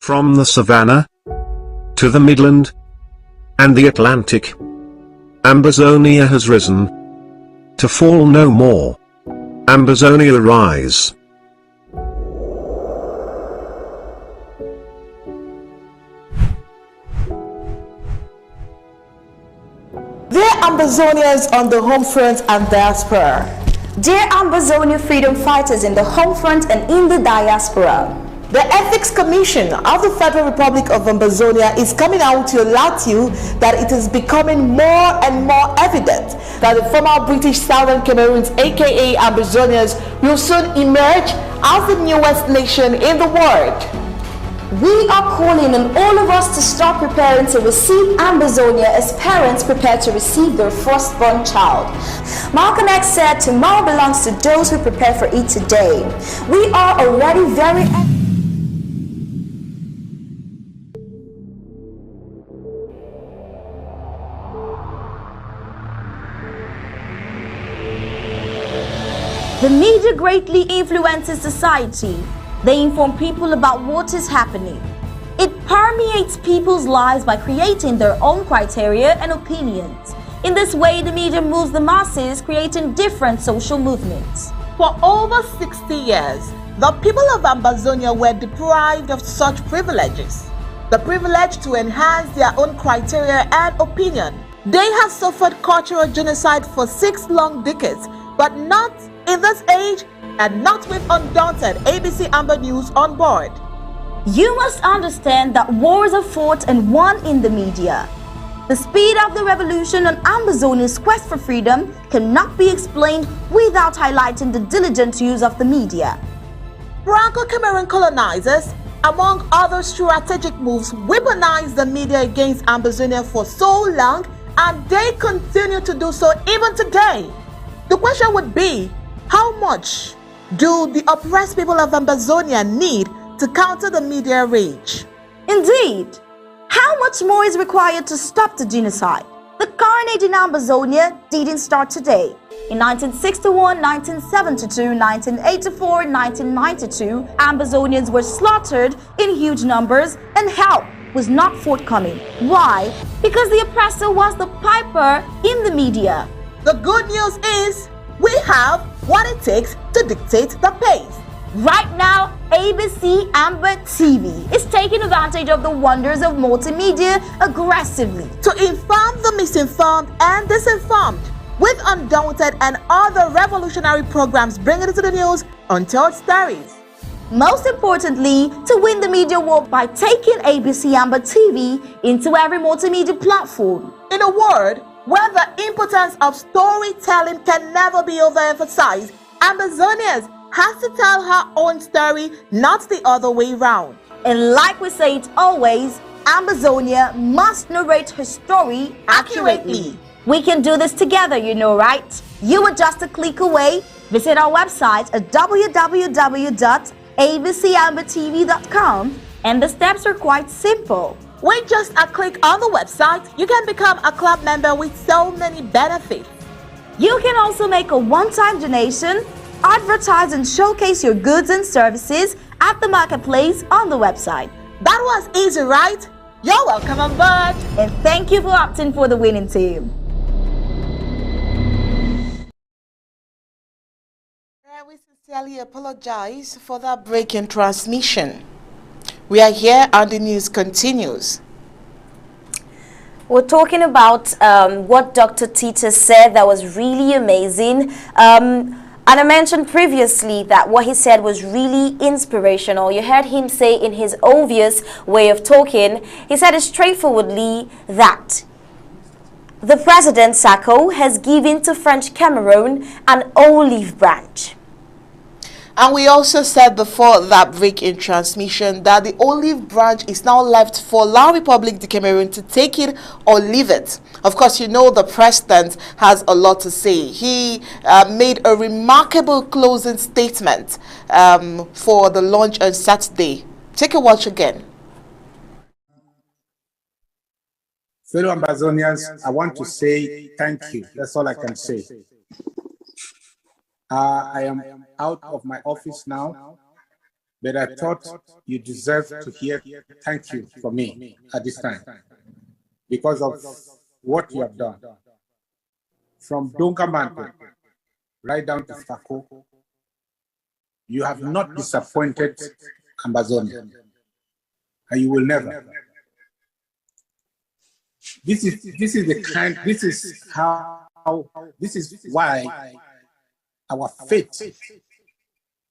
From the savannah to the Midland and the Atlantic, Ambazonia has risen to fall no more. Ambazonia rise. Dear Ambazonians on the home front and diaspora. Dear Ambazonia freedom fighters in the home front and in the diaspora. The Ethics Commission of the Federal Republic of Ambazonia is coming out to alert you that it is becoming more and more evident that the former British Southern Cameroons, aka Ambazonians, will soon emerge as the newest nation in the world. We are calling on all of us to start preparing to receive Ambazonia as parents prepare to receive their firstborn child. Malcolm X said, "Tomorrow belongs to those who prepare for it today." We are already very The media greatly influences society. They inform people about what is happening. It permeates people's lives by creating their own criteria and opinions. In this way, the media moves the masses, creating different social movements. For over 60 years, the people of Ambazonia were deprived of such privileges. The privilege to enhance their own criteria and opinion. They have suffered cultural genocide for 6 long decades, but not in this age and not with Undaunted ABC Amba News on board. You must understand that wars are fought and won in the media. The speed of the revolution on Ambazonia's quest for freedom cannot be explained without highlighting the diligent use of the media. Franco-Cameroon colonizers, among other strategic moves, weaponized the media against Ambazonia for so long, and they continue to do so even today. The question would be, how much do the oppressed people of Ambazonia need to counter the media rage? Indeed, how much more is required to stop the genocide? The carnage in Ambazonia didn't start today. In 1961, 1972, 1984, 1992, Ambazonians were slaughtered in huge numbers and help was not forthcoming. Why? Because the oppressor was the piper in the media. The good news is we have what it takes to dictate the pace. Right now, ABC Amba TV is taking advantage of the wonders of multimedia aggressively to inform the misinformed and disinformed with Undaunted and other revolutionary programs bringing it to the news, untold stories. Most importantly, to win the media war by taking ABC Amba TV into every multimedia platform. In a word, where the importance of storytelling can never be overemphasized, Ambazonians has to tell her own story, not the other way round. And like we say it always, Ambazonia must narrate her story accurately. We can do this together, you know, right? You are just a click away. Visit our website at www.abcambatv.com, and the steps are quite simple. With just a click on the website, you can become a club member with so many benefits. You can also make a one-time donation, advertise and showcase your goods and services at the marketplace on the website. That was easy, right? You're welcome on board. And thank you for opting for the winning team. We sincerely apologize for that break in transmission. We are here and the news continues. We're talking about what Dr. Tita said that was really amazing. And I mentioned previously that what he said was really inspirational. You heard him say in his obvious way of talking, he said it straightforwardly that the President Sacco has given to French Cameroon an olive branch. And we also said before that break in transmission that the olive branch is now left for La République du Cameroon to take it or leave it. Of course, you know the president has a lot to say. He made a remarkable closing statement for the launch on Saturday. Take a watch again. Fellow Ambazonians, I want to say thank you. That's all I can say. I am out of my office now. but I thought you deserve to hear thank you from me at this time because of what you have done. From Dongamante right down to Fako, you have not disappointed Ambazonia, and you will never. This is why our faith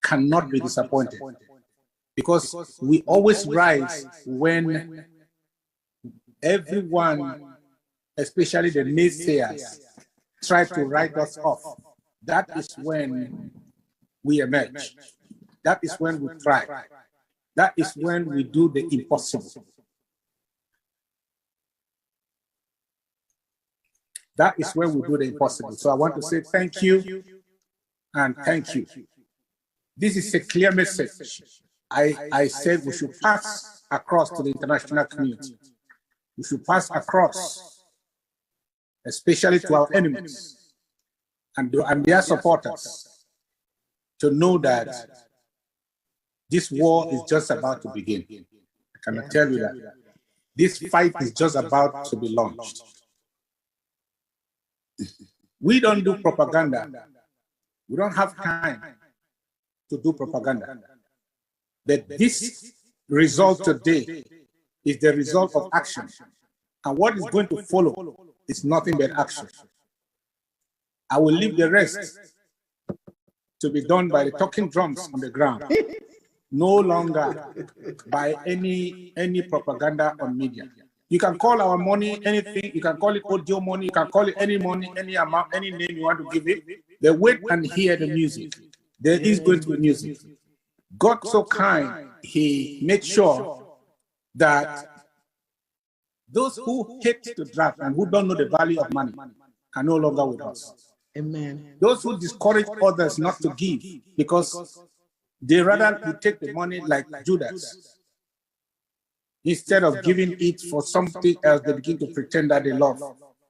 cannot be disappointed, because we always rise when everyone, especially the naysayers, try to write us off. That is when we emerge. That is when we thrive. That is when we do the impossible. That is when we do the impossible. So I want to say thank you and thank you. This is a clear message. I said we should pass across to the international community. We should pass across, especially to our enemies and their supporters, to know that this war is just about to begin. I cannot tell you that. This fight is just about to be launched. We don't do propaganda. We don't have time to do propaganda. But this result today is the result of action. And what is going to follow is nothing but action. I will leave the rest to be done by the talking drums on the ground, no longer by any propaganda on media. You can call our money anything, you can call it audio money, you can call it any money, any amount, any name you want to give it. They wait and hear the music. There is going to be music. God so kind, he made sure that those who hate to draft and who don't know the value of money are no longer with us. Amen. Those who discourage others not to give because they rather you take the money like Judas. Instead of giving it for something else, they begin to pretend that they love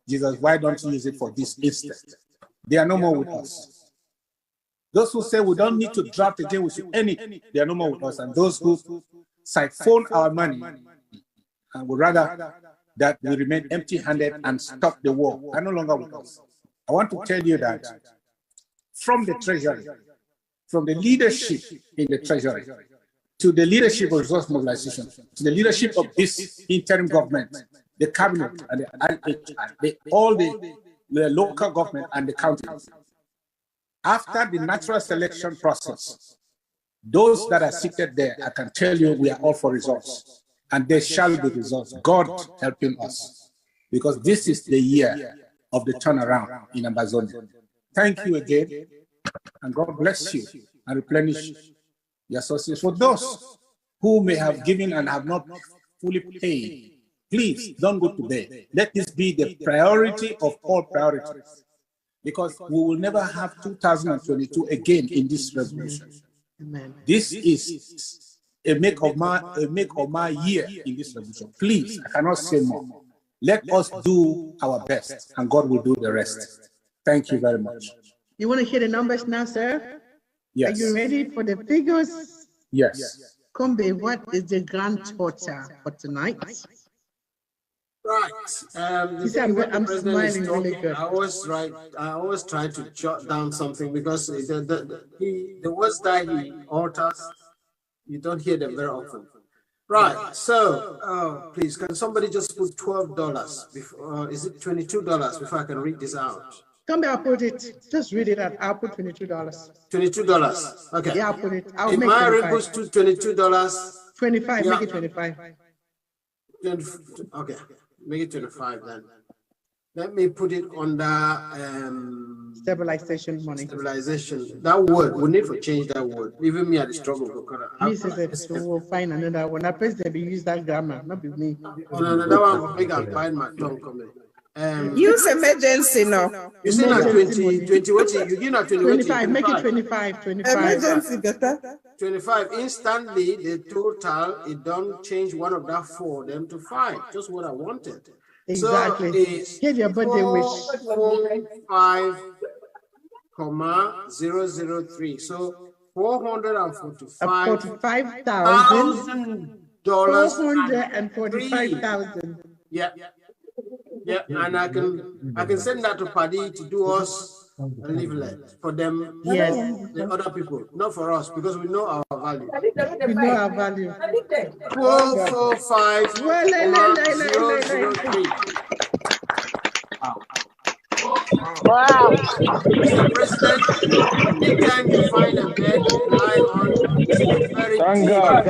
Jesus. Why don't you use it for this instead? They are no more with us. Those who say we don't need to draft again, we should end it, they are no more with us. And those who siphon our money and would rather that we remain empty-handed and stop the war are no longer with us. I want to tell you that from the treasury, from the leadership in the treasury, to the leadership of resource mobilization, to the leadership of this interim government, the cabinet, and all the local government and the counties. After the natural selection process, those that are seated there, I can tell you we are all for results. And there shall be results. God helping us. Because this is the year of the turnaround in Ambazonia. Thank you again. And God bless you and replenish your sources. For those who may have given and have not fully paid, please don't go to bed. Let this be the priority of all priorities. Because we will never have 2022 again in this revolution. Amen. This is a make or my year in this revolution. Please, I cannot say more. Let us do our best, and God will do the rest. Thank you very much. You want to hear the numbers now, sir? Yes. Are you ready for the figures? Yes. Combe, what is the grand total for tonight? Right. I'm smiling really good. I always try to jot down something because the words that he alters, you don't hear them very often. Right. So, please, can somebody just put $12 before? Is it $22 before I can read this out? Combe, I'll put it. Just read it out. I'll put $22. $22. Okay. Yeah, I'll put it. I'll if make my 25. puts to $22. 25. Yeah. Make it 25. Okay. Make it 25 then. Let me put it under Stabilization money. stabilization. That word, we need to change that word. Even me at the struggle. This is it. So we'll find another one. I press they use that grammar, not be me. Oh, no, that one make I find my tongue coming. Use emergency now. You see not 20, what you give not 20, 25, make it 25, 25. Emergency better. 25. Instantly, the total, it don't change one of that 4 them to 5. Just what I wanted. Exactly. So it's Get your birthday wish. 445,003. So $445,000. Yeah. Yeah, and I can send that to Paddy to do us a leaflet for them. Yes. The other people, not for us, because we know our value. We know our value. 445,003. Wow. Mr. President, anytime you find a bed to lie on, sleep very deep. Thank God.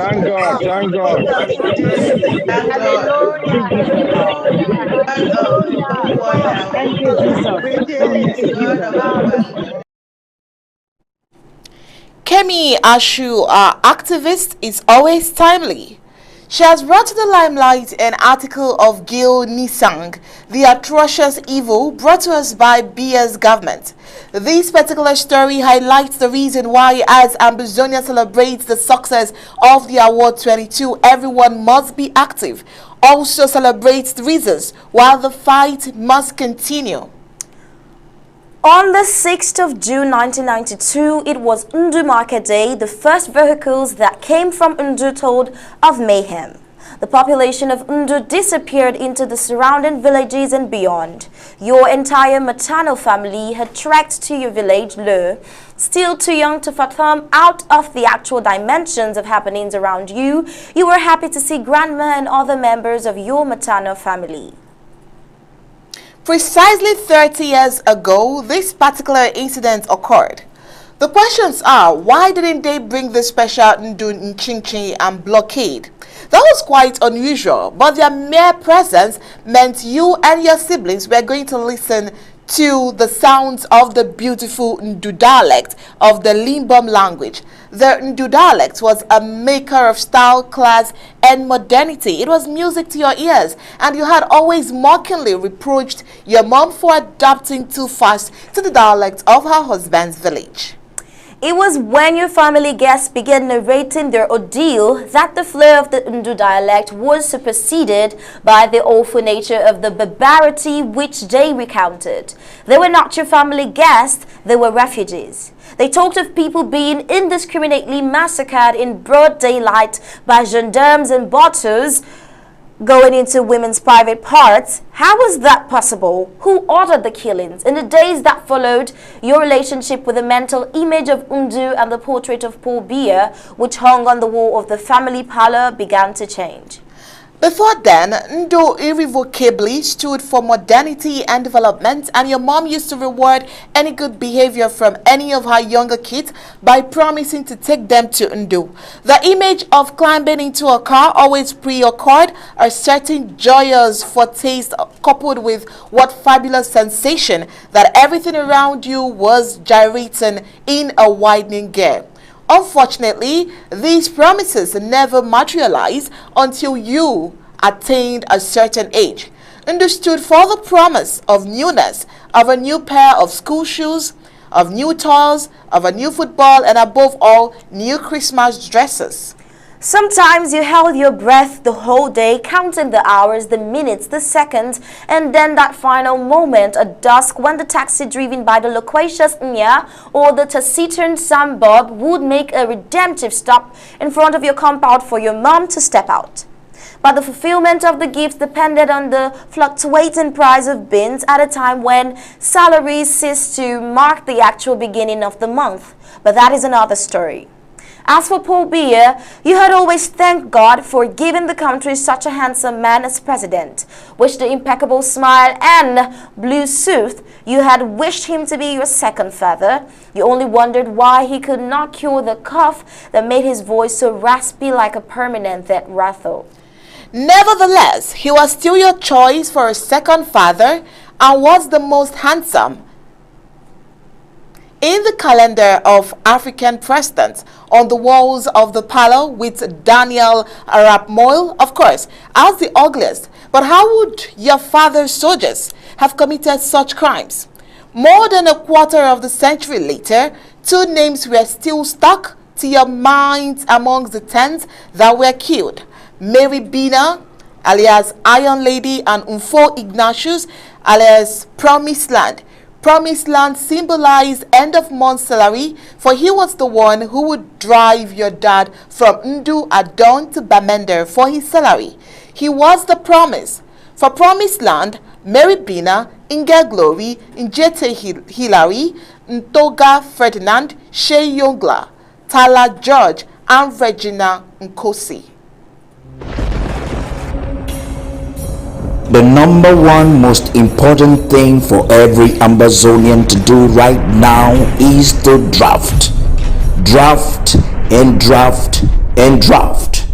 Hallelujah. Thank you, Jesus. Thank you, Jesus. Kemi Ashu, our activist, is always timely. She has brought to the limelight an article of Gil Nisang, the atrocious evil brought to us by BS government. This particular story highlights the reason why, as Ambazonia celebrates the success of the Award 22, everyone must be active. Also celebrates the reasons why the fight must continue. On the 6th of June 1992, it was Undu Market Day. The first vehicles that came from Undu told of mayhem. The population of Undu disappeared into the surrounding villages and beyond. Your entire maternal family had trekked to your village, Le. Still too young to fathom out of the actual dimensions of happenings around you, you were happy to see grandma and other members of your maternal family. Precisely 30 years ago, this particular incident occurred. The questions are, why didn't they bring the special Ndu Nchinchi and blockade? That was quite unusual, but their mere presence meant you and your siblings were going to listen to the sounds of the beautiful Ndu dialect of the Limbom language. The Ndu dialect was a maker of style, class, and modernity. It was music to your ears, and you had always mockingly reproached your mom for adapting too fast to the dialect of her husband's village. It was when your family guests began narrating their ordeal that the flair of the Undu dialect was superseded by the awful nature of the barbarity which they recounted. They were not your family guests, they were refugees. They talked of people being indiscriminately massacred in broad daylight by gendarmes and botters, going into women's private parts. How was that possible? Who ordered the killings? In the days that followed, your relationship with the mental image of Undu and the portrait of Paul Biya, which hung on the wall of the family parlor, began to change. Before then, Ndo irrevocably stood for modernity and development, and your mom used to reward any good behavior from any of her younger kids by promising to take them to Ndo. The image of climbing into a car always pre-occurred a certain joyous foretaste coupled with what fabulous sensation that everything around you was gyrating in a widening gear. Unfortunately, these promises never materialized until you attained a certain age. Understood for the promise of newness, of a new pair of school shoes, of new toys, of a new football, and above all, new Christmas dresses. Sometimes you held your breath the whole day, counting the hours, the minutes, the seconds, and then that final moment at dusk when the taxi driven by the loquacious Nya or the taciturn Sam Bob would make a redemptive stop in front of your compound for your mom to step out. But the fulfillment of the gifts depended on the fluctuating price of beans at a time when salaries ceased to mark the actual beginning of the month. But that is another story. As for Paul Biya, you had always thanked God for giving the country such a handsome man as president, which the impeccable smile and blue suit you had wished him to be your second father. You only wondered why he could not cure the cough that made his voice so raspy like a permanent that rattle. Nevertheless, he was still your choice for a second father and was the most handsome in the calendar of African presidents on the walls of the parlor, with Daniel Arap Moi, of course, as the ugliest. But how would your father's soldiers have committed such crimes? More than a quarter of the century later, two names were still stuck to your minds amongst the tens that were killed: Mary Bina, alias Iron Lady, and Umfo Ignatius, alias Promised Land. Promised land symbolized end of month salary, for he was the one who would drive your dad from Undaunted to Bamenda for his salary. He was the promise. For promised land, Mary Bina, Inga Glory, Njete Hilary, Ntoga Ferdinand, Shea Yongla, Tala George, and Regina Nkosi. The number one most important thing for every Ambazonian to do right now is to draft. Draft and draft and draft.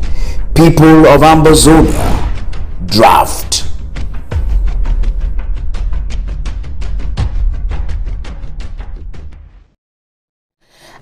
People of Ambazonia, draft.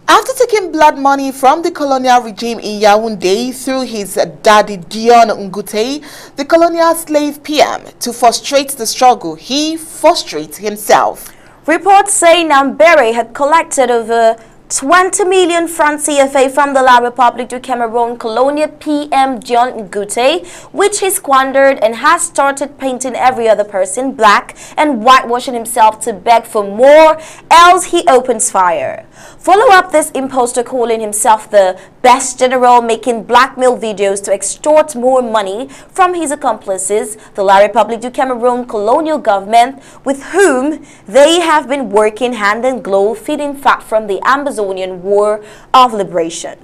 After taking blood money from the colonial regime in Yaoundé through his daddy Dion Ngute, the colonial slave PM, to frustrate the struggle, he frustrates himself. Reports say Nambere had collected over 20 million francs CFA from the La Republic du Cameroon colonial PM Dion Ngute, which he squandered and has started painting every other person black and whitewashing himself to beg for more, else he opens fire. Follow up this imposter calling himself the best general, making blackmail videos to extort more money from his accomplices, the La Republic du Cameroon colonial government, with whom they have been working hand in glove, feeding fat from the Ambazonian War of Liberation.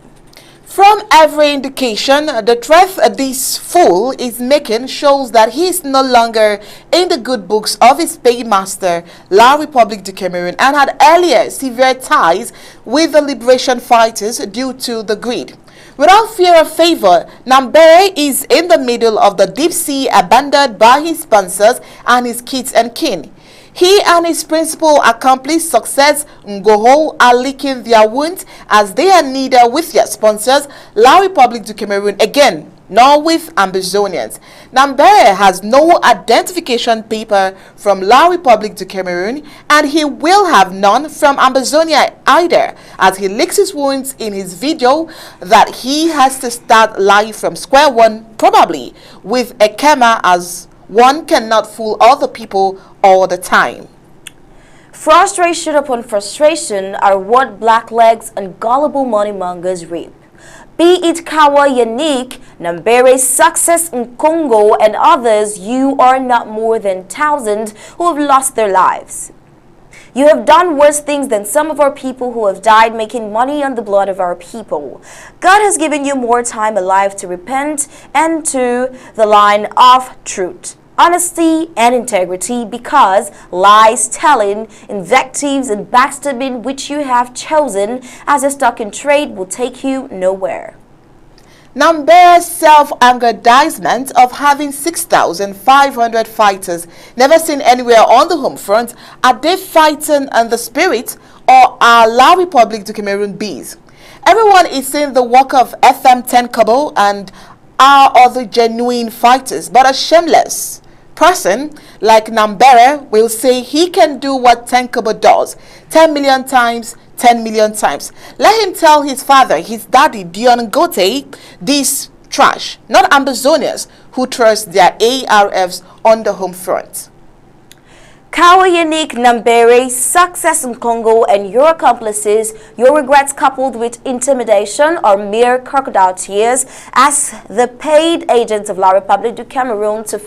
From every indication, the threat this fool is making shows that he is no longer in the good books of his paymaster, La Republique du Cameroon, and had earlier severe ties with the liberation fighters due to the greed. Without fear of favor, Nambere is in the middle of the deep sea, abandoned by his sponsors and his kids and kin. He and his principal accomplice, Success Ngoho, are licking their wounds as they are neither with their sponsors, La Republique du Cameroon again, nor with Ambazonians. Nambere has no identification paper from La Republique du Cameroon, and he will have none from Ambazonia either, as he licks his wounds in his video that he has to start life from square one, probably with a camera, as one cannot fool other people all the time. Frustration upon frustration are what blacklegs and gullible moneymongers reap. Be it Kawa Yannick, Nambere's Success in Congo, and others, you are not more than thousands who have lost their lives. You have done worse things than some of our people who have died making money on the blood of our people. God has given you more time alive to repent and to the line of truth, honesty, and integrity, because lies telling, invectives, and backstabbing which you have chosen as a stock in trade will take you nowhere. Nambere's self-aggrandizement of having 6,500 fighters, never seen anywhere on the home front, are they fighting on the spirit, or are La Republique du Cameroon bees? Everyone is saying the work of FM 10 Kobo and our other genuine fighters, but a shameless person like Nambere will say he can do what 10 Kobo does 10 million times, 10 million times. Let him tell his father, his daddy Dion Ngote, this trash, not Ambazonians who trust their ARFs on the home front. Kawa Yannick, Nambere, Success in Congo, and your accomplices, your regrets coupled with intimidation are mere crocodile tears as the paid agents of La Republique du Cameroon to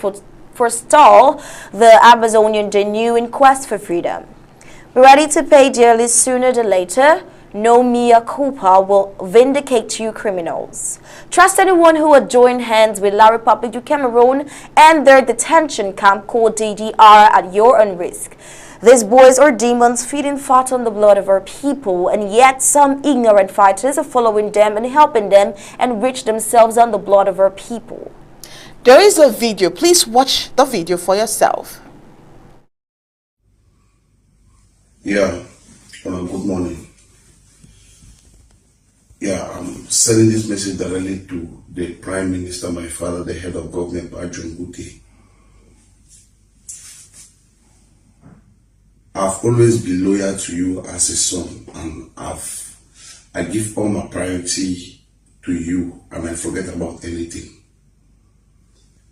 forestall the Amazonian genuine quest for freedom. Be ready to pay dearly sooner than later. No mea culpa will vindicate you criminals. Trust anyone who would join hands with La Republique du Cameroon and their detention camp called DDR at your own risk. These boys are demons feeding fat on the blood of our people, and yet some ignorant fighters are following them and helping them enrich themselves on the blood of our people. There is a video. Please watch the video for yourself. Yeah, good morning. Yeah, I'm sending this message directly to the Prime Minister, my father, the head of government, Bajon Guti. I've always been loyal to you as a son, and I give all my priority to you, and I forget about anything.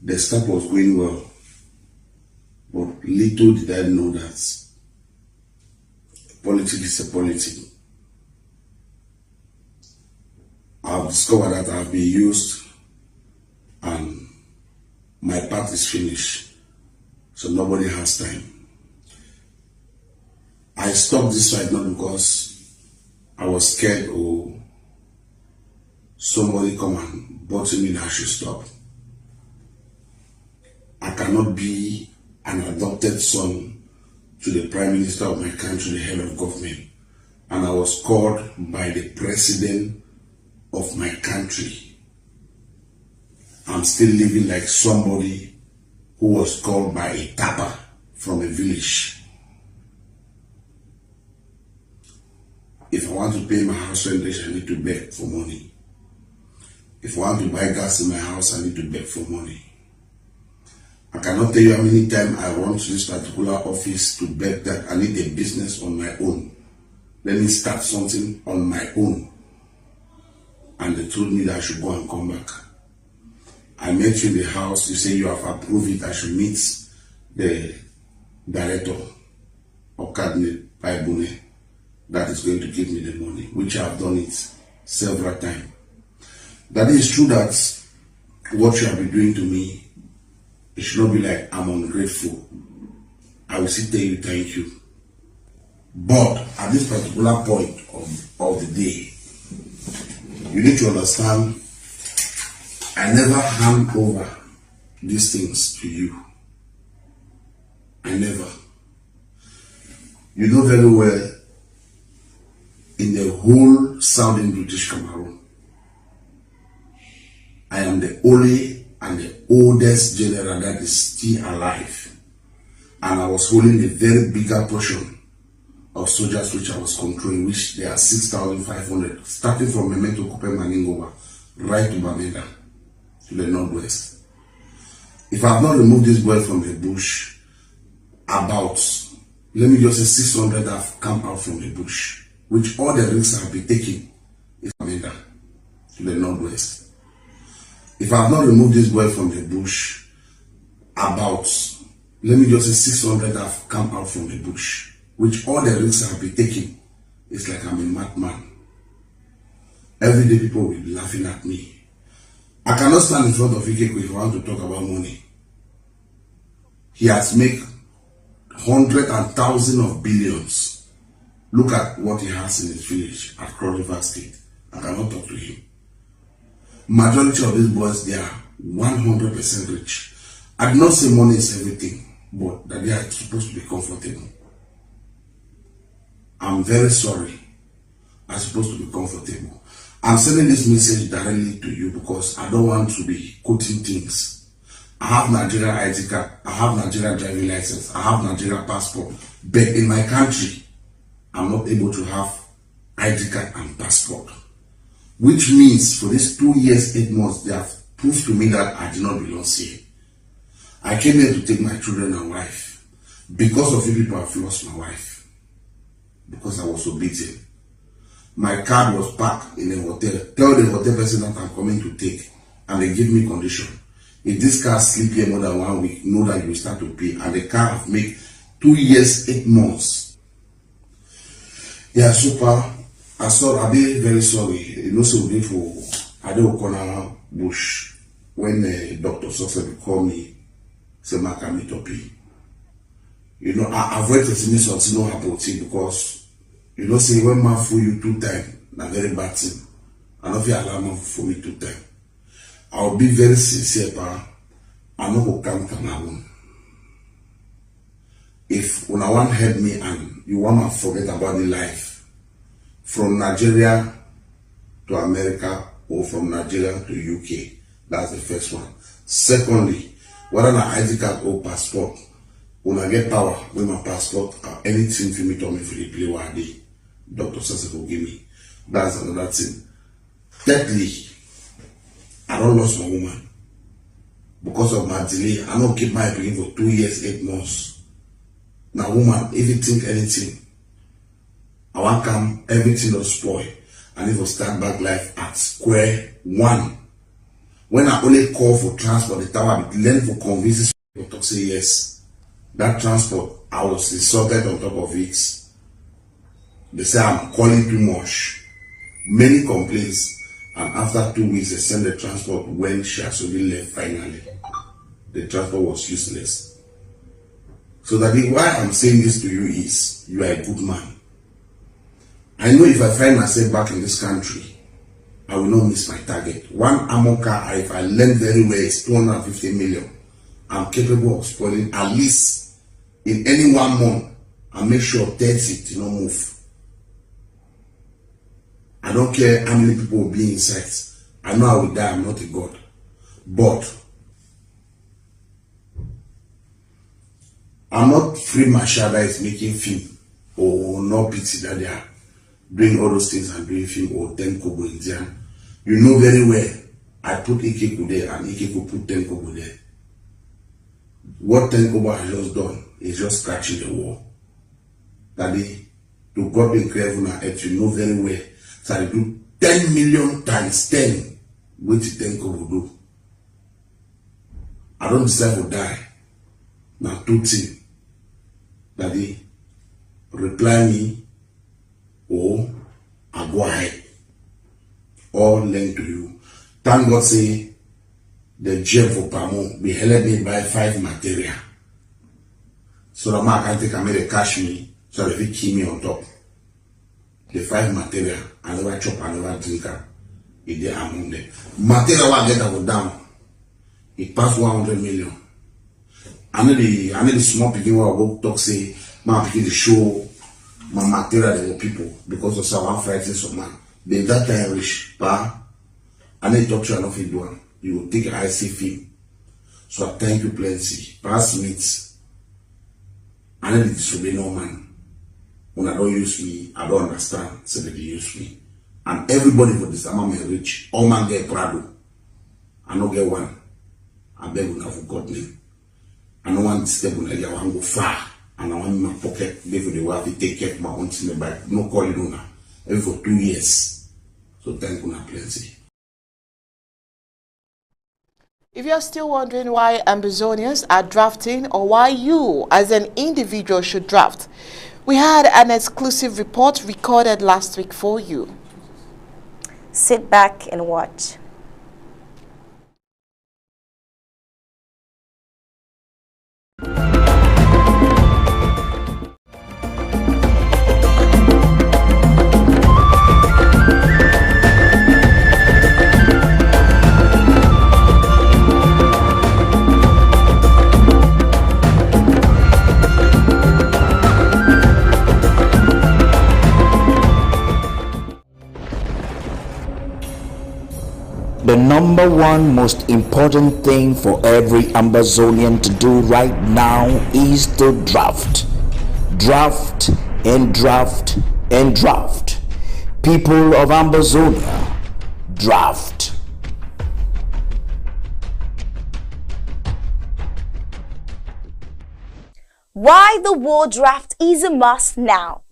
The start was going well, but little did I know that politics is a polity. I've discovered that I've been used and my part is finished. So nobody has time. I stopped this fight not because I was scared or somebody come and bother me that I should stop. I cannot be an adopted son to the Prime Minister of my country, the head of government. And I was called by the President of my country. I'm still living like somebody who was called by a tapper from a village. If I want to pay my house rent, I need to beg for money. If I want to buy gas in my house, I need to beg for money. I cannot tell you how many times I run to this particular office to beg that I need a business on my own. Let me start something on my own. And they told me that I should go and come back. I met you in the house, you say you have approved it, I should meet the director of cabinet, Paibune, that is going to give me the money, which I have done it several times. That is true that what you have been doing to me, it should not be like I'm ungrateful. I will still tell you thank you. But at this particular point of the day, you need to understand, I never hand over these things to you. I never. You know very well, in the whole southern British Cameroon, I am the only and the oldest general that is still alive. And I was holding a very bigger portion of soldiers which I was controlling, which there are 6,500, starting from Memento Kupe Maningova, right to Bamenda, to the northwest. If I have not removed this boy from the bush, about, let me just say 600 have come out from the bush, which all the risks have been taken is Bamenda, to the northwest. If I have not removed this boy from the bush, about, let me just say 600 have come out from the bush, which all the risks have been taken. It's like I'm a madman. Every day people will be laughing at me. I cannot stand in front of Ikeko if I want to talk about money. He has made hundreds and thousands of billions. Look at what he has in his village at Cross River State. I cannot talk to him. Majority of these boys, they are 100% rich. I do not say money is everything, but that they are supposed to be comfortable. I'm very sorry. I'm supposed to be comfortable. I'm sending this message directly to you because I don't want to be quoting things. I have Nigerian ID card, I have Nigerian driving license, I have Nigerian passport, but in my country, I'm not able to have ID card and passport. Which means for these 2 years, 8 months, they have proved to me that I do not belong here. I came here to take my children and wife. Because of you people, I've lost my wife. Because I was so beaten. My card was parked in a hotel. Tell the hotel person that I'm coming to take. And they give me condition. If this car sleep here more than 1 week, know that you will start to pay. And the car have made 2 years, 8 months. Yeah, super. I'll be very sorry. You know, so for I don't corner bush when the doctor success call me, say my can meet up. You know, I avoid to me something no happen because you know, say when man fool you 2 times, na very bad thing. I don't feel allow man for me 2 times. I'll be very sincere, pa. I know who come Cameroon. If when I want to help me and you want to forget about the life. From Nigeria to America or from Nigeria to UK. That's the first one. Secondly, whether an ID card or passport, when I get power with my passport or anything for me to me for the play one day, Dr. Sase will give me. That's another thing. Thirdly, I don't lose my woman. Because of my delay, I don't keep my opinion for 2 years, 8 months. Now woman, if you think anything, I want to come, everything will spoil. And it will start back life at square one. When I only call for transport, the tower I learn for convinces people to say yes. That transport, I was insulted on top of it. They say I'm calling too much. Many complaints, and after 2 weeks they send the transport when she has already left finally. The transport was useless. So that why I'm saying this to you is, you are a good man. I know if I find myself back in this country, I will not miss my target. One ammo car, if I learn very well, is 250 million. I'm capable of spoiling at least in any 1 month and make sure 30 do not move. I don't care how many people will be inside. I know I will die, I'm not a god. But I'm not free marshal that is making film or no pity that they are doing all those things and doing film or 10 kobo Indian. You know very well, I put Ikeku there and Ikeku put 10 kobo there. What 10 kobo has just done is just scratching the wall. Daddy, to God be careful and earth, you know very well. So I do 10 million times 10 with 10 kobo do. I don't deserve to die. Now 2 things. Daddy, reply me or I go ahead. All lend to you. Thank God say the gem for Pamo be helped me buy 5 material. So the man can take and make the cash me so that they keep me on top. The 5 material, I never chop, I never drink it. It there among them. Material I get go down. It passed 100 million. I know the small people who go talk say, man begin to show my material to the people because of some fighting some man. They that time rich, pa. I need to talk to you enough in one. You will take an IC film. So I thank you plenty. Pass meets. I need to disobey no man. When I don't use me, I don't understand. So they use me. And everybody for this time I'm rich. All man get Prado. I don't get one. I beg you for God name. I don't want to step on I want to go far. And I want my pocket, therefore they will have to take care of my own thing back. No calling on her. Every for 2 years. So thank you plenty. If you're still wondering why Ambazonians are drafting or why you as an individual should draft, we had an exclusive report recorded last week for you. Sit back and watch. The number one most important thing for every Ambazonian to do right now is to draft. Draft and draft and draft. People of Ambazonia, draft. Why the war draft is a must now.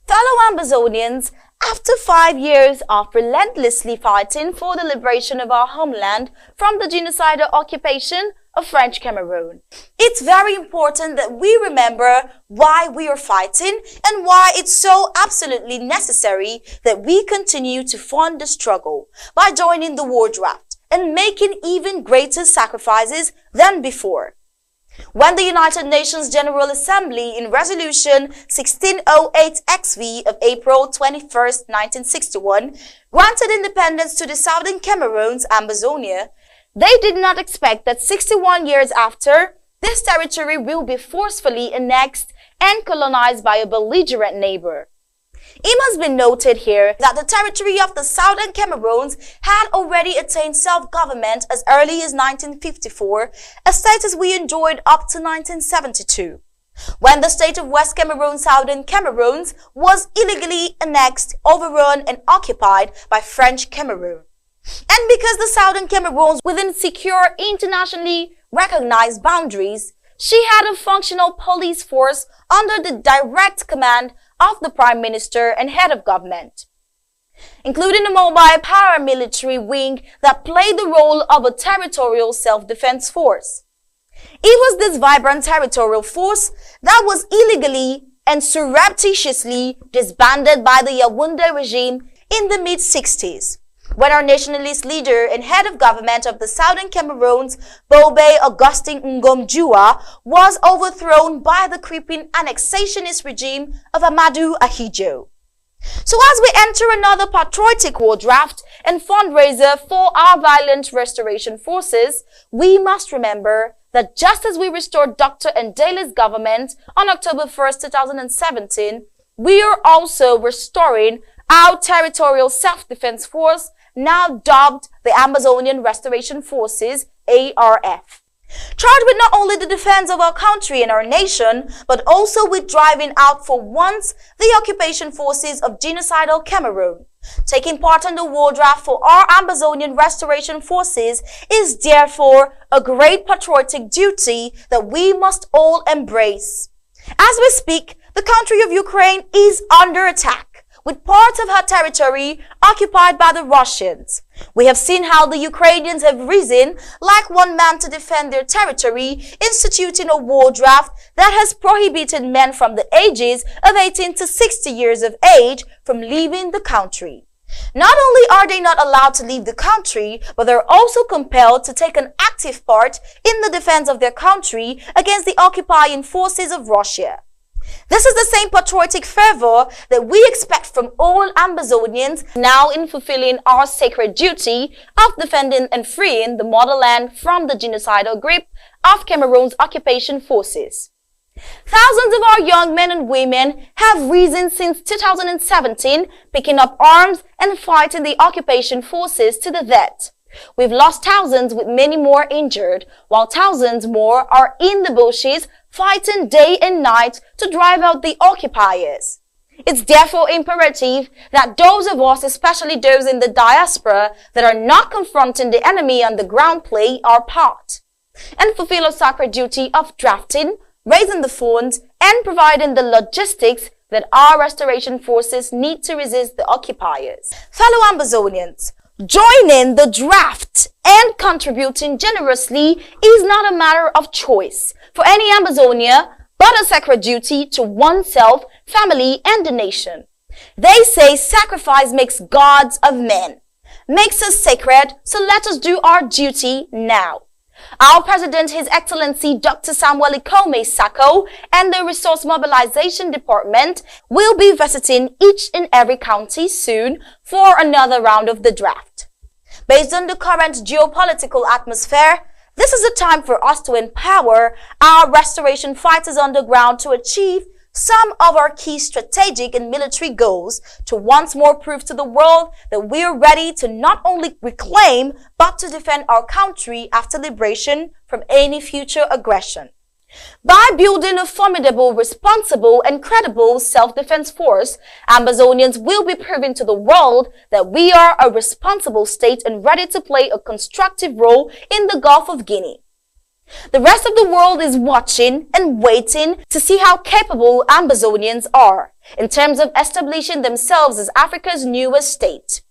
Fellow Ambazonians, after 5 years of relentlessly fighting for the liberation of our homeland from the genocidal occupation of French Cameroon, it's very important that we remember why we are fighting and why it's so absolutely necessary that we continue to fund the struggle by joining the war draft and making even greater sacrifices than before. When the United Nations General Assembly in Resolution 1608-XV of April 21, 1961 granted independence to the Southern Cameroon's Ambazonia, they did not expect that 61 years after, this territory will be forcefully annexed and colonized by a belligerent neighbor. It must be noted here that the territory of the Southern Cameroons had already attained self-government as early as 1954, a status we enjoyed up to 1972, when the state of West Cameroon, Southern Cameroons, was illegally annexed, overrun and occupied by French Cameroon. And because the Southern Cameroons within secure internationally recognized boundaries, she had a functional police force under the direct command of the Prime Minister and head of government, including a mobile paramilitary wing that played the role of a territorial self-defense force. It was this vibrant territorial force that was illegally and surreptitiously disbanded by the Yaoundé regime in the mid-60s, when our nationalist leader and head of government of the Southern Cameroons, Bobe Augustin Ngom was overthrown by the creeping annexationist regime of Amadou Ahidjo. So as we enter another patriotic war draft and fundraiser for our violent restoration forces, we must remember that just as we restored Dr. Ndele's government on October 1st, 2017, we are also restoring our Territorial Self-Defense Force, now dubbed the Ambazonian Restoration Forces, ARF. Charged with not only the defense of our country and our nation, but also with driving out for once the occupation forces of genocidal Cameroon. Taking part in the war draft for our Ambazonian Restoration Forces is therefore a great patriotic duty that we must all embrace. As we speak, the country of Ukraine is under attack, with parts of her territory occupied by the Russians. We have seen how the Ukrainians have risen like one man to defend their territory, instituting a war draft that has prohibited men from the ages of 18 to 60 years of age from leaving the country. Not only are they not allowed to leave the country, but they're also compelled to take an active part in the defense of their country against the occupying forces of Russia. This is the same patriotic fervor that we expect from all Ambazonians now in fulfilling our sacred duty of defending and freeing the motherland from the genocidal grip of Cameroon's occupation forces. Thousands of our young men and women have risen since 2017, picking up arms and fighting the occupation forces to the death. We've lost thousands with many more injured, while thousands more are in the bushes fighting day and night to drive out the occupiers. It's therefore imperative that those of us, especially those in the diaspora, that are not confronting the enemy on the ground play our part and fulfill a sacred duty of drafting, raising the funds, and providing the logistics that our restoration forces need to resist the occupiers. Fellow Ambazonians, joining the draft and contributing generously is not a matter of choice for any Ambazonia, but a sacred duty to oneself, family, and the nation. They say sacrifice makes gods of men, makes us sacred, so let us do our duty now. Our President, His Excellency Dr. Samuel Ikome Sako, and the Resource Mobilization Department will be visiting each and every county soon for another round of the draft. Based on the current geopolitical atmosphere, this is a time for us to empower our restoration fighters on the ground to achieve some of our key strategic and military goals, to once more prove to the world that we are ready to not only reclaim, but to defend our country after liberation from any future aggression. By building a formidable, responsible, and credible self-defense force, Ambazonians will be proving to the world that we are a responsible state and ready to play a constructive role in the Gulf of Guinea. The rest of the world is watching and waiting to see how capable Ambazonians are in terms of establishing themselves as Africa's newest state.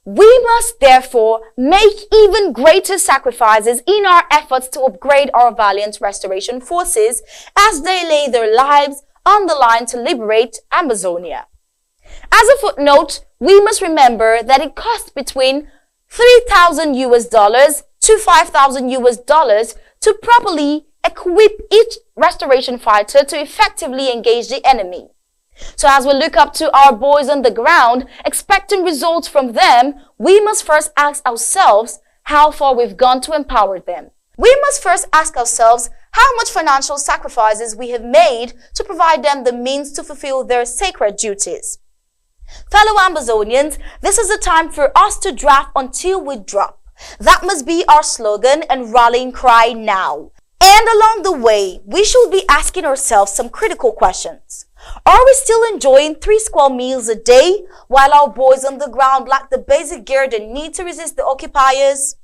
We must therefore make even greater sacrifices in our efforts to upgrade our valiant restoration forces as they lay their lives on the line to liberate Ambazonia. As a footnote, we must remember that it costs between $3,000 to $5,000 to properly equip each restoration fighter to effectively engage the enemy. So as we look up to our boys on the ground, expecting results from them, we must first ask ourselves how far we've gone to empower them. We must first ask ourselves how much financial sacrifices we have made to provide them the means to fulfill their sacred duties. Fellow Ambazonians, this is a time for us to draft until we drop. That must be our slogan and rallying cry now. And along the way, we should be asking ourselves some critical questions. Are we still enjoying 3 square meals a day while our boys on the ground lack the basic gear they need to resist the occupiers?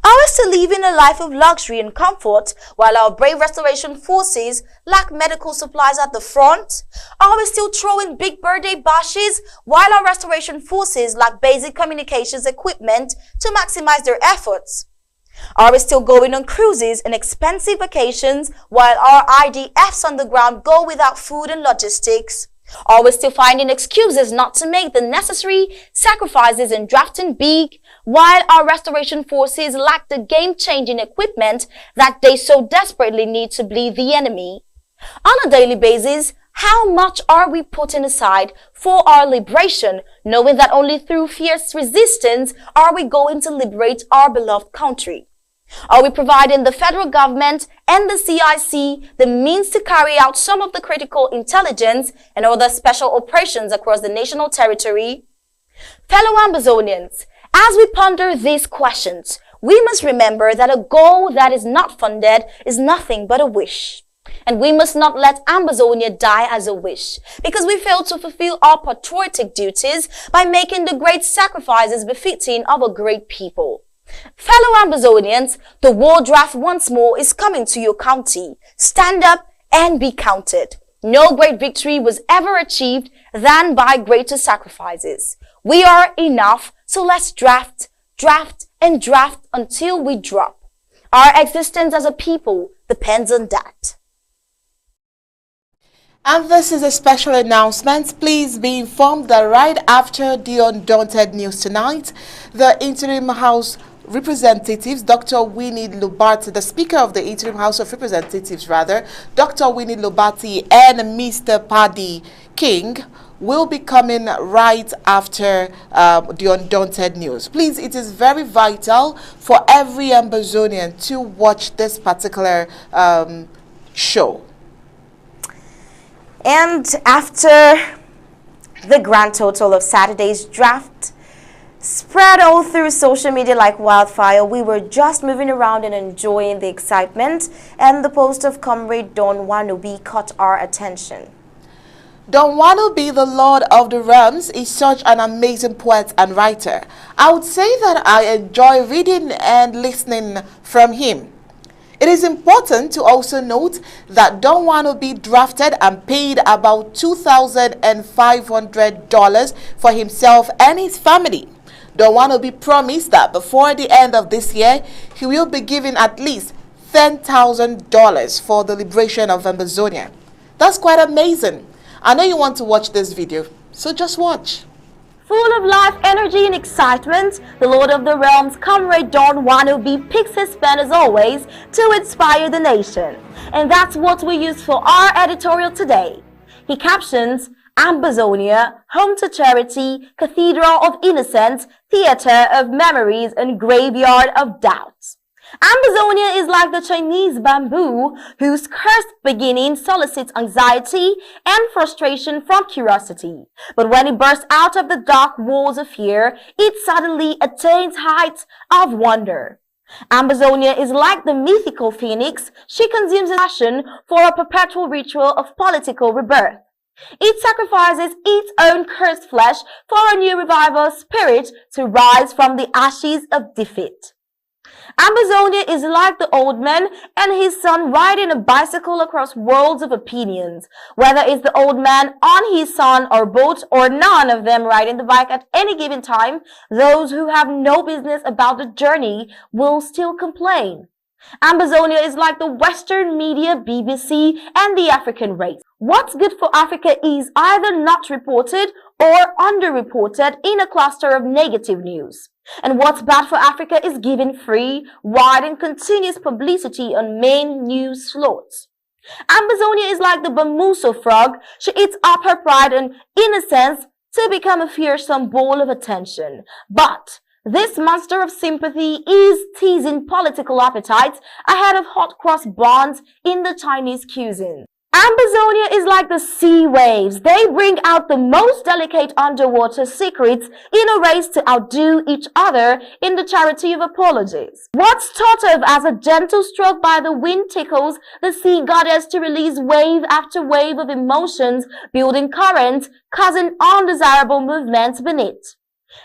Are we still living a life of luxury and comfort while our brave restoration forces lack medical supplies at the front? Are we still throwing big birthday bashes while our restoration forces lack basic communications equipment to maximize their efforts? Are we still going on cruises and expensive vacations while our IDFs on the ground go without food and logistics? Are we still finding excuses not to make the necessary sacrifices and drafting big while our restoration forces lack the game-changing equipment that they so desperately need to bleed the enemy? On a daily basis, how much are we putting aside for our liberation, knowing that only through fierce resistance are we going to liberate our beloved country? Are we providing the federal government and the CIC the means to carry out some of the critical intelligence and other special operations across the national territory? Fellow Ambazonians, as we ponder these questions, we must remember that a goal that is not funded is nothing but a wish. And we must not let Ambazonia die as a wish, because we fail to fulfill our patriotic duties by making the great sacrifices befitting of a great people. Fellow Ambazonians, the war draft once more is coming to your county. Stand up and be counted. No great victory was ever achieved than by greater sacrifices. We are enough, so let's draft, draft, and draft until we drop. Our existence as a people depends on that. And this is a special announcement. Please be informed that right after the Undaunted news tonight, the Interim House Representatives, Dr. Winnie Lubati, the Speaker of the Interim House of Representatives, Dr. Winnie Lubati and Mr. Paddy King will be coming right after the Undaunted news. Please, it is very vital for every Ambazonian to watch this particular show. And after the grand total of Saturday's draft spread all through social media like wildfire, we were just moving around and enjoying the excitement, and the post of Comrade Don Wanubi caught our attention. Don Wanubi, the Lord of the Realms, is such an amazing poet and writer. I would say that I enjoy reading and listening from him. It is important to also note that Don Wanubi drafted and paid about $2,500 for himself and his family. Don Wanubi promised that before the end of this year, he will be giving at least $10,000 for the liberation of Ambazonia. That's quite amazing. I know you want to watch this video, so just watch. Full of life, energy, and excitement, the Lord of the Realms, Comrade Don Wanubi, picks his pen as always to inspire the nation. And that's what we use for our editorial today. He captions, Ambazonia, home to charity, cathedral of innocence, theater of memories, and graveyard of doubts. Ambazonia is like the Chinese bamboo, whose cursed beginning solicits anxiety and frustration from curiosity. But when it bursts out of the dark walls of fear, it suddenly attains heights of wonder. Ambazonia is like the mythical phoenix. She consumes passion for a perpetual ritual of political rebirth. It sacrifices its own cursed flesh for a new revival spirit to rise from the ashes of defeat. Ambazonia is like the old man and his son riding a bicycle across worlds of opinions. Whether it's the old man on his son or both, or none of them riding the bike at any given time, those who have no business about the journey will still complain. Ambazonia is like the Western media, BBC, and the African race. What's good for Africa is either not reported or underreported in a cluster of negative news. And what's bad for Africa is given free, wide, and continuous publicity on main news slots. Ambazonia is like the Bamuso frog. She eats up her pride and innocence to become a fearsome ball of attention. But this monster of sympathy is teasing political appetites ahead of hot-cross buns in the Chinese cuisine. Ambazonia is like the sea waves. They bring out the most delicate underwater secrets in a race to outdo each other in the charity of apologies. What's thought of as a gentle stroke by the wind tickles the sea goddess to release wave after wave of emotions, building currents, causing undesirable movements beneath.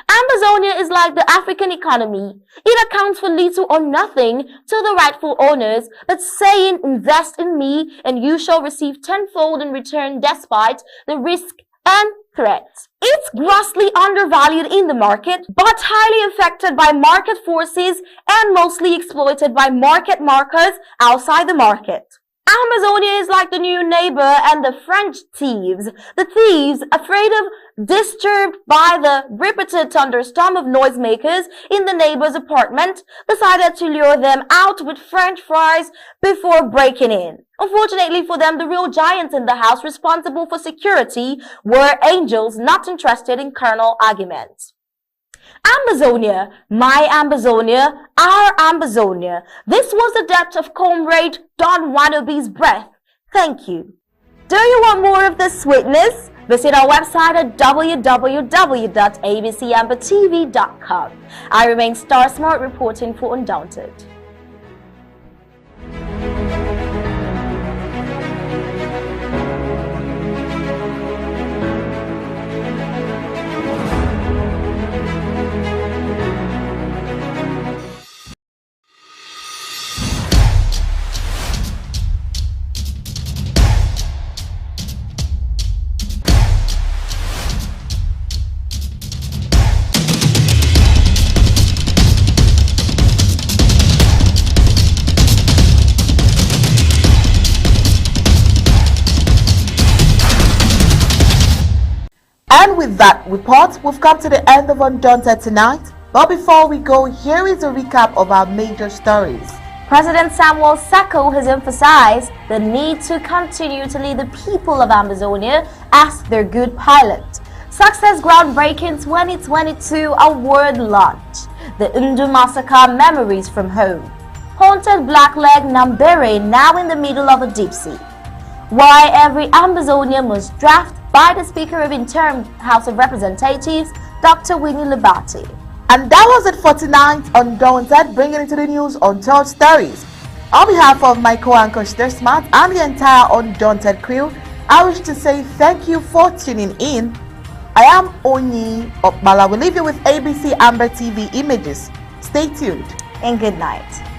Ambazonia is like the African economy. It accounts for little or nothing to the rightful owners, but saying, invest in me and you shall receive tenfold in return despite the risk and threat. It's grossly undervalued in the market, but highly affected by market forces and mostly exploited by market markers outside the market. Ambazonia is like the new neighbor and the French thieves. The thieves, afraid of disturbed by the repeated thunderstorm of noisemakers in the neighbor's apartment, decided to lure them out with French fries before breaking in. Unfortunately for them, the real giants in the house responsible for security were angels not interested in carnal arguments. Ambazonia, my Ambazonia, our Ambazonia. This was the depth of Comrade Don Wanobe's breath. Thank you. Do you want more of this sweetness? Visit our website at www.abcambertv.com. I remain Star Smart reporting for Undaunted. And with that report, we've come to the end of Undaunted tonight. But before we go, here is a recap of our major stories. President Samuel Sako has emphasized the need to continue to lead the people of Ambazonia as their good pilot. Success groundbreaking 2022 award launch. The Undu massacre memories from home. Haunted blackleg Nambere now in the middle of a deep sea. Why every Ambazonian must draft by the Speaker of Interim House of Representatives, Dr. Winnie Labati. And that was it for tonight, Undaunted, bringing into the news Untold Stories. On behalf of my co-anchor Star Smart and the entire Undaunted crew, I wish to say thank you for tuning in. I am Onyi Okbala. We'll leave you with ABC Amber TV images. Stay tuned. And good night.